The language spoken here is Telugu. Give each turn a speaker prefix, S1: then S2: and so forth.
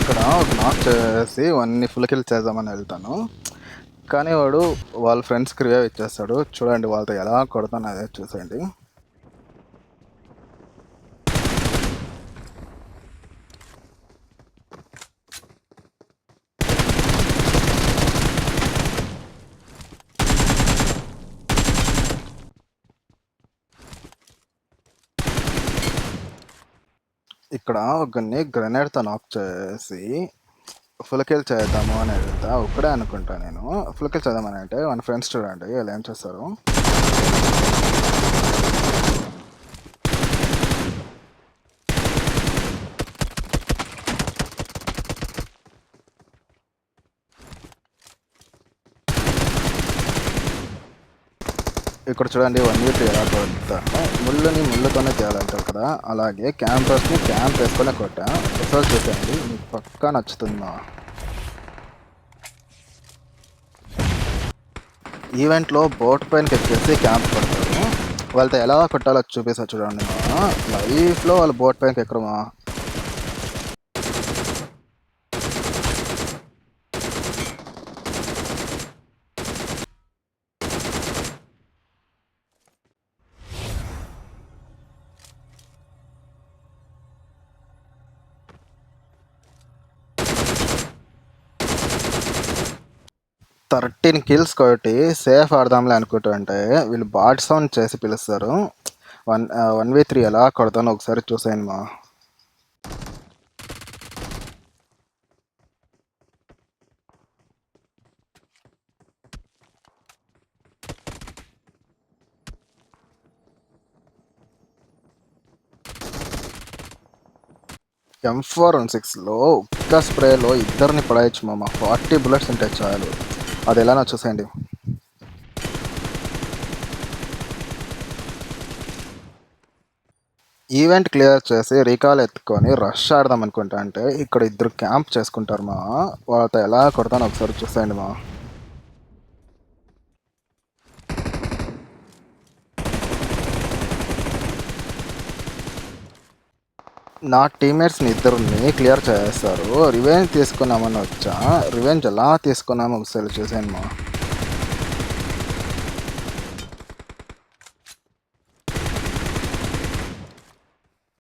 S1: ఇక్కడ ఒక నాక్ చేసి వాడిని ఫుల్ కిల్ చేద్దామని వెళ్తాను, కానీ వాడు వాళ్ళ ఫ్రెండ్స్కి రివైవ్ ఇచ్చేస్తాడు. చూడండి వాళ్ళతో ఎలా కొడతాను అదే చూసేయండి. ఇక్కడ ఒకరిని గ్రెనేడ్తో నాక్ చేసి ఫుల్ కిల్ చేద్దాము అని వెళ్తా. ఒక్కడే అనుకుంటా నేను. ఫుల్ కిల్ చేద్దామని అంటే మన ఫ్రెండ్స్ చూడండి వాళ్ళు ఏం చేస్తారు. ఇక్కడ చూడండి 1v3 ఎలా కొడతాను. ముళ్ళుని ముళ్ళుతోనే చేయాలంటారు కదా, అలాగే క్యాంపర్స్ని క్యాంప్ వేసుకొని కొట్టా. ఒకసారి చూసేయండి, మీకు పక్కా నచ్చుతుందా. ఈవెంట్లో బోట్ పైనకి ఎక్కేసి క్యాంప్ కొడతారు. వాళ్ళతో ఎలా కొట్టాలో చూపిస్తా చూడండి. లైఫ్లో వాళ్ళు బోట్ పైనకి ఎక్కడమా. థర్టీన్ కిల్స్ కొట్టి సేఫ్ ఆడదాంలే అనుకుంటుంటే వీళ్ళు బాట్ సౌండ్ చేసి పిలుస్తారు. 1v3 ఎలా కొడతానో ఒకసారి చూసేయండి మా. M416లో ఒక్క స్ప్రేలో ఇద్దరిని పడేయచ్చు మామ. 40 బుల్లెట్స్ ఉంటే చాలు. అది ఎలానో చూసేయండి. ఈవెంట్ క్లియర్ చేసి రీకాల్ ఎత్తుకొని రష్ ఆడదాం అనుకుంటా అంటే ఇక్కడ ఇద్దరు క్యాంప్ చేసుకుంటారు మా. వాళ్ళతో ఎలా కొడతానో ఒకసారి చూసేయండి మా. నా టీమ్మేట్స్ని ఇద్దరిని క్లియర్ చేస్తారు. రివెంజ్ తీసుకున్నామని వచ్చా. రివెంజ్ ఎలా తీసుకున్నామో ఒకసారి చూసాను మా.